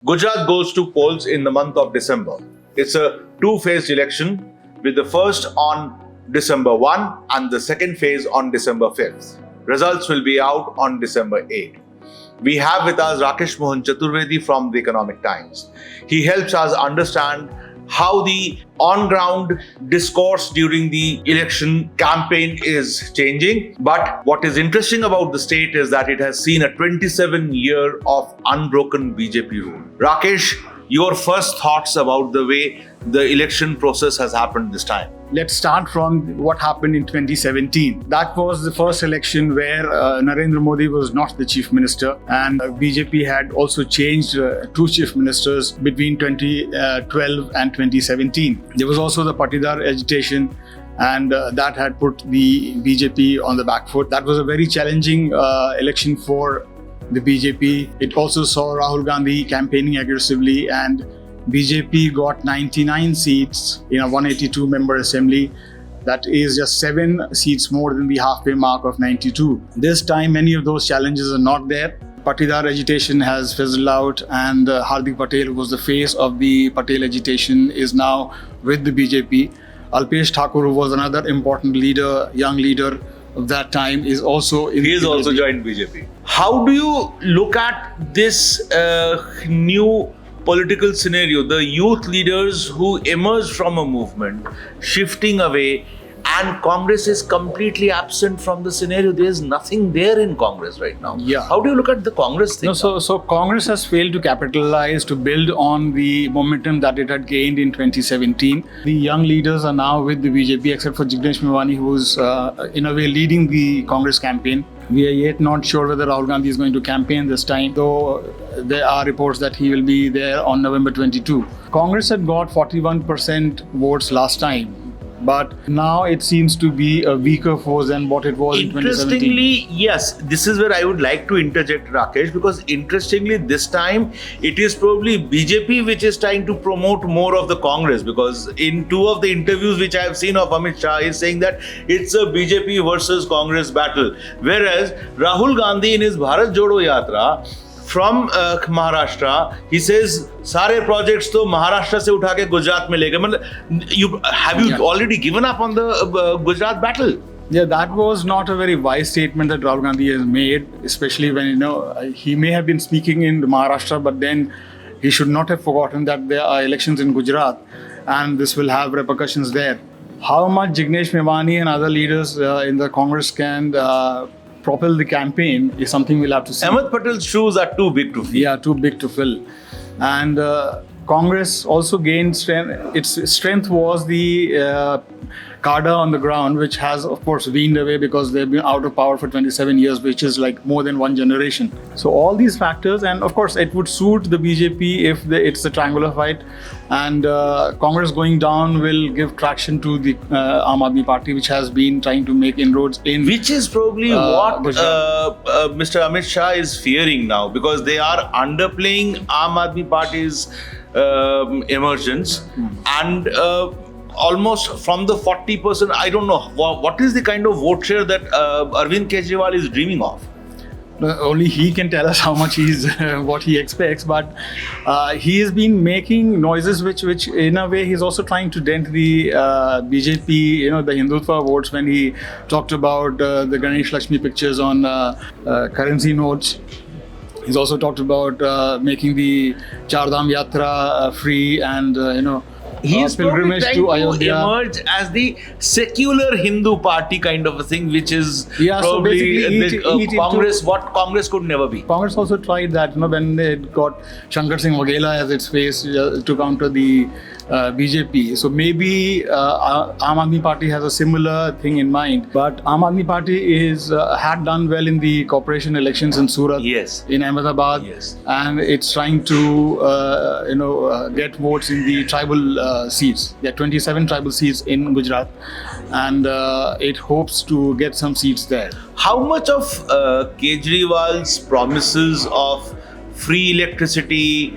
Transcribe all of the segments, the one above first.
Gujarat goes to polls in the month of December. It's a two-phased election with the first on December 1 and the second phase on December 5th. Results will be out on December 8. We have with us Rakesh Mohan Chaturvedi from the Economic Times. He helps us understand how the on-ground discourse during the election campaign is changing. But what is interesting about the state is that it has seen a 27-year of unbroken BJP rule. Rakesh, your first thoughts about the way the election process has happened this time? Let's start from what happened in 2017. That was the first election where Narendra Modi was not the chief minister, and BJP had also changed two chief ministers between 2012 and 2017. There was also the Patidar agitation, and that had put the BJP on the back foot. That was a very challenging election for the BJP. It also saw Rahul Gandhi campaigning aggressively, and BJP got 99 seats in a 182-member assembly. That is just 7 seats more than the halfway mark of 92. This time, many of those challenges are not there. Patidar agitation has fizzled out, and Hardik Patel, who was the face of the Patel agitation, is now with the BJP. Alpesh Thakur, who was another important leader, young leader of that time, is also in. He has also joined BJP. How do you look at this new political scenario, the youth leaders who emerged from a movement shifting away, and Congress is completely absent from the scenario? There is nothing there in Congress right now. Yeah. How do you look at the Congress thing? No, so Congress has failed to capitalize, to build on the momentum that it had gained in 2017. The young leaders are now with the BJP, except for Jignesh Mevani, who is in a way leading the Congress campaign. We are yet not sure whether Rahul Gandhi is going to campaign this time, though there are reports that he will be there on November 22. Congress had got 41% votes last time, but now it seems to be a weaker force than what it was in 2017. Interestingly, yes, this is where I would like to interject, Rakesh, because interestingly, this time it is probably BJP which is trying to promote more of the Congress, because in two of the interviews which I have seen of Amit Shah is saying that it's a BJP versus Congress battle. Whereas Rahul Gandhi in his Bharat Jodo Yatra from Maharashtra, he says, "Sare projects to Maharashtra se utha ke Gujarat mein le gaye." Have you already given up on the Gujarat battle? Yeah, that was not a very wise statement that Rahul Gandhi has made, especially when, he may have been speaking in Maharashtra, but then he should not have forgotten that there are elections in Gujarat, and this will have repercussions there. How much Jignesh Mevani and other leaders in the Congress can propel the campaign is something we'll have to see. Ahmed Patel's shoes are too big to fill. Yeah, too big to fill. And Congress also gained strength. Its strength was the cadre on the ground, which has, of course, weaned away because they've been out of power for 27 years, which is like more than one generation. So all these factors, and of course, it would suit the BJP if it's a triangular fight. And Congress going down will give traction to the Aam Aadmi Party, which has been trying to make inroads in. Which is probably what Mr. Amit Shah is fearing now, because they are underplaying Aam Aadmi Party's emergence, and almost from the 40%, I don't know what is the kind of vote share that Arvind Kejriwal is dreaming of. Only he can tell us how much what he expects, but he has been making noises which in a way he's also trying to dent the BJP, the Hindutva votes, when he talked about the Ganesh Lakshmi pictures on currency notes. He's also talked about making the Char Dham Yatra free, and He's pilgrimage trying to Ayodhya. Emerge as the secular Hindu party kind of a thing, which is probably Congress, what Congress could never be. Congress also tried that, when they got Shankar Singh Waghela as its face to counter the BJP. So maybe Aam Aadmi Party has a similar thing in mind. But Aam Aadmi Party had done well in the corporation elections in Surat, Yes. in Ahmedabad, Yes. and it's trying to get votes in the tribal seats. There are 27 tribal seats in Gujarat, and it hopes to get some seats there. How much of Kejriwal's promises of free electricity,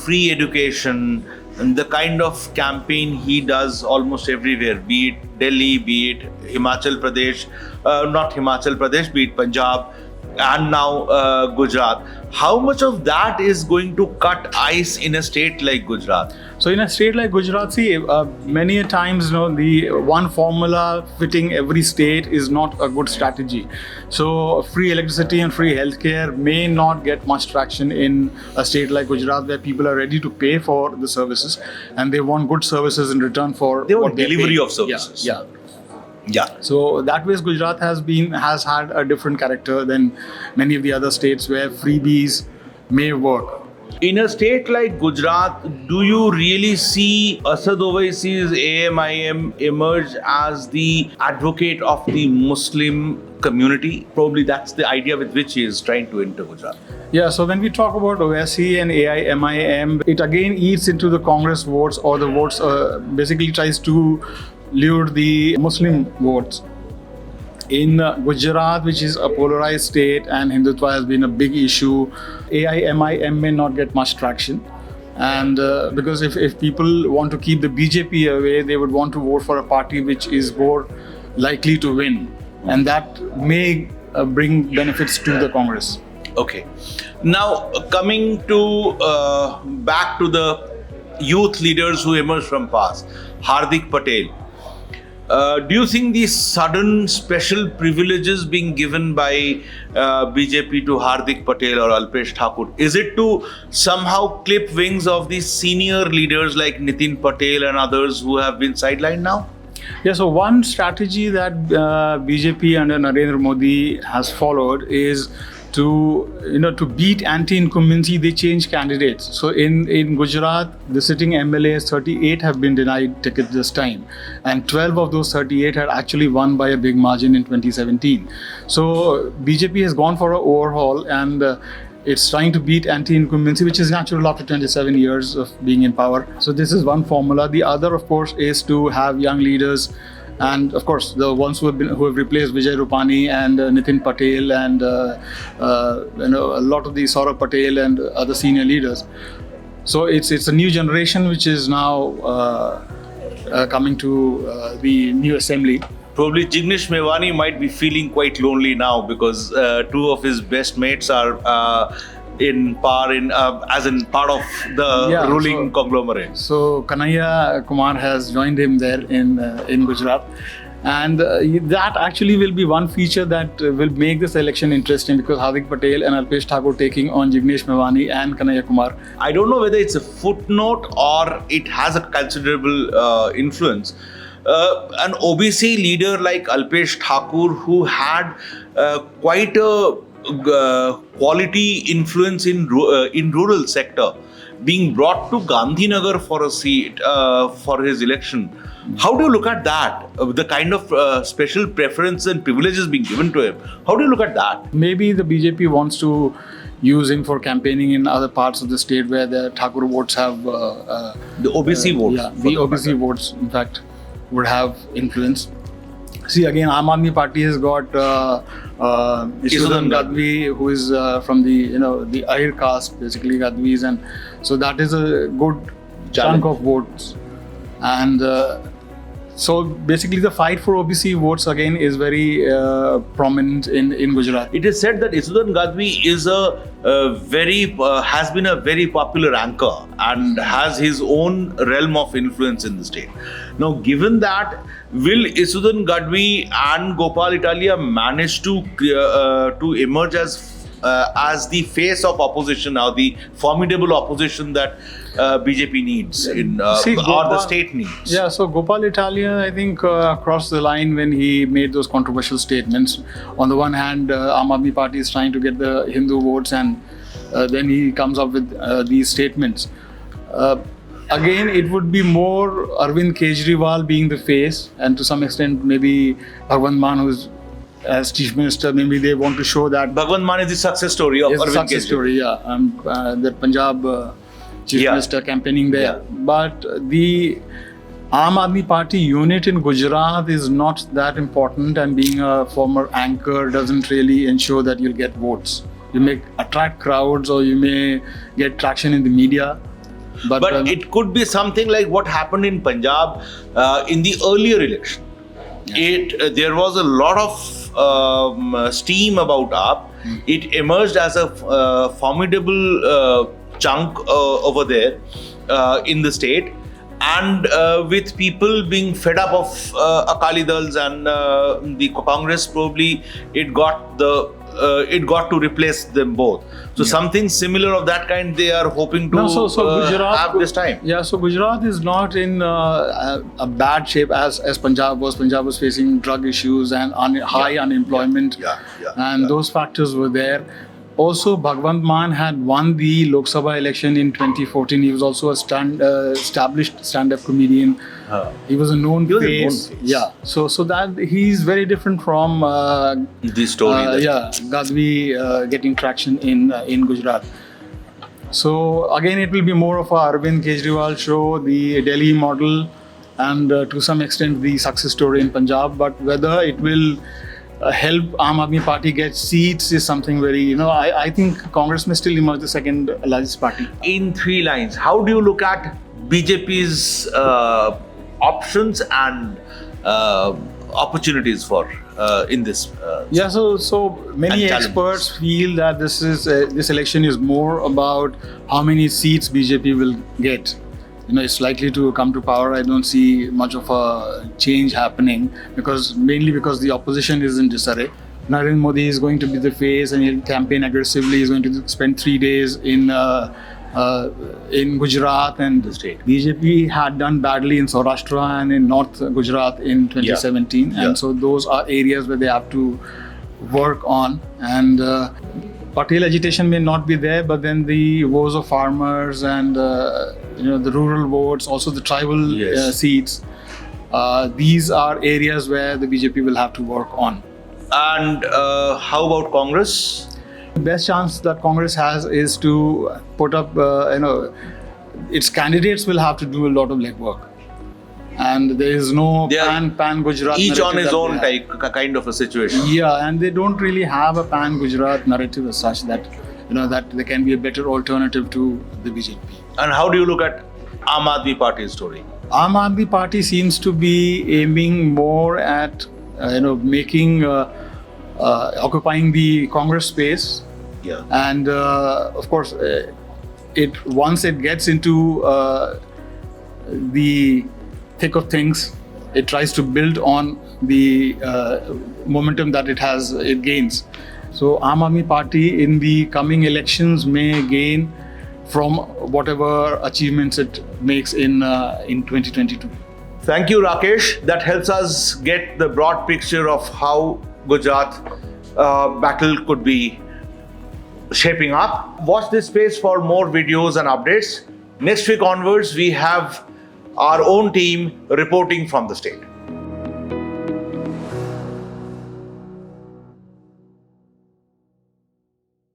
free education, and the kind of campaign he does almost everywhere, be it Delhi, be it Himachal Pradesh, not Himachal Pradesh, be it Punjab, and now Gujarat. How much of that is going to cut ice in a state like Gujarat? So in a state like Gujarat, see, many a times, the one formula fitting every state is not a good strategy. So free electricity and free healthcare may not get much traction in a state like Gujarat, where people are ready to pay for the services and they want good services in return for They want what they delivery pay. of services. Yeah. So that way, Gujarat has had a different character than many of the other states where freebies may work. In a state like Gujarat, do you really see Asad Owaisi's AMIM emerge as the advocate of the Muslim community? Probably that's the idea with which he is trying to enter Gujarat. Yeah, so when we talk about OSC and AIMIM, it again eats into the Congress votes, or the votes basically tries to lure the Muslim votes. In Gujarat, which is a polarized state and Hindutva has been a big issue, AIMIM may not get much traction. And because if people want to keep the BJP away, they would want to vote for a party which is more likely to win. And that may bring benefits to the Congress. Okay. Now, coming to back to the youth leaders who emerged from past, Hardik Patel. Do you think these sudden special privileges being given by BJP to Hardik Patel or Alpesh Thakur, is it to somehow clip wings of these senior leaders like Nitin Patel and others who have been sidelined now? Yeah, so one strategy that BJP under Narendra Modi has followed is to beat anti-incumbency, they change candidates. So in Gujarat, the sitting MLAs, 38 have been denied tickets this time, and 12 of those 38 had actually won by a big margin in 2017. So BJP has gone for an overhaul, and it's trying to beat anti-incumbency, which is natural after 27 years of being in power. So this is one formula. The other, of course, is to have young leaders. And of course, the ones who have replaced Vijay Rupani and Nitin Patel and a lot of the Saurabh Patel and other senior leaders. So it's a new generation which is now coming to the new assembly. Probably Jignesh Mevani might be feeling quite lonely now because two of his best mates are as in part of the ruling conglomerate. So Kanhaiya Kumar has joined him there in Gujarat, and that actually will be one feature that will make this election interesting, because Hardik Patel and Alpesh Thakur taking on Jignesh Mevani and Kanhaiya Kumar. I don't know whether it's a footnote or it has a considerable influence. An OBC leader like Alpesh Thakur, who had quite a quality influence in rural sector, being brought to Gandhinagar for a seat for his election. How do you look at that? The kind of special preference and privileges being given to him. How do you look at that? Maybe the BJP wants to use him for campaigning in other parts of the state where the Thakur votes have the OBC votes. Yeah, the OBC votes, in fact, would have influence. See, again, Aam Aadmi Party has got Isudhan Gadvi, who is from the Ahir caste, basically Gadvis, and so that is a good chunk of votes. And so basically the fight for OBC votes again is very prominent in Gujarat. It is said that Isudhan Gadvi is has been a very popular anchor and has his own realm of influence in the state. Now, given that, will Isudhan Gadvi and Gopal Italia manage to emerge as the face of opposition, or the formidable opposition that BJP needs or the state needs? Yeah, so Gopal Italia, I think, crossed the line when he made those controversial statements. On the one hand, Aam Aadmi Party is trying to get the Hindu votes, and then he comes up with these statements. Again, it would be more Arvind Kejriwal being the face, and to some extent maybe Bhagwant Mann, who's as chief minister, maybe they want to show that. Bhagwant Mann is the success story of Arvind success Kejriwal. Story, yeah. The Punjab chief minister campaigning there. Yeah. But the Aam Aadmi Party unit in Gujarat is not that important, and being a former anchor doesn't really ensure that you'll get votes. You may attract crowds, or you may get traction in the media. But it could be something like what happened in Punjab in the earlier election. Yeah. There was a lot of steam about AAP, it emerged as a formidable chunk over there in the state. And with people being fed up of Akali Dals and the Congress, probably it got to replace them both. So something similar of that kind they are hoping to Gujarat, have this time. Yeah, so Gujarat is not in a bad shape as Punjab was. Punjab was facing drug issues and high unemployment, and those factors were there. Also, Bhagwant Mann had won the Lok Sabha election in 2014. He was also a established stand-up comedian. He was a known face. Yeah, so that he's very different from the story. Gadvi getting traction in Gujarat. So again, it will be more of a Arvind Kejriwal show, the Delhi model, and to some extent the success story in Punjab. But whether it will help Aam Aadmi Party get seats is something very, I think Congress may still emerge the second largest party. In 3 lines, how do you look at BJP's options and opportunities for in this? So many experts feel that this election is more about how many seats BJP will get. It's likely to come to power. I don't see much of a change happening mainly because the opposition is in disarray. Narendra Modi is going to be the face and he'll campaign aggressively. He's going to spend 3 days in Gujarat, and the state. BJP had done badly in Saurabh and in North Gujarat in 2017, and so those are areas where they have to work on. And Patel agitation may not be there, but then the woes of farmers and the rural votes, also the tribal seats, these are areas where the BJP will have to work on. And how about Congress? The best chance that Congress has is to put up, its candidates will have to do a lot of legwork. And there is no pan Gujarat. Each on his own type, kind of a situation. Yeah, and they don't really have a pan Gujarat narrative as such that that there can be a better alternative to the BJP. And how do you look at Aam Aadmi Party's story? Aam Aadmi Party seems to be aiming more at making occupying the Congress space. Yeah. And of course, once it gets into the thick of things, it tries to build on the momentum that it gains. So Aam Aadmi Party in the coming elections may gain from whatever achievements it makes in 2022. Thank you, Rakesh. That helps us get the broad picture of how Gujarat battle could be shaping up. Watch this space for more videos and updates. Next week onwards, we have our own team reporting from the state.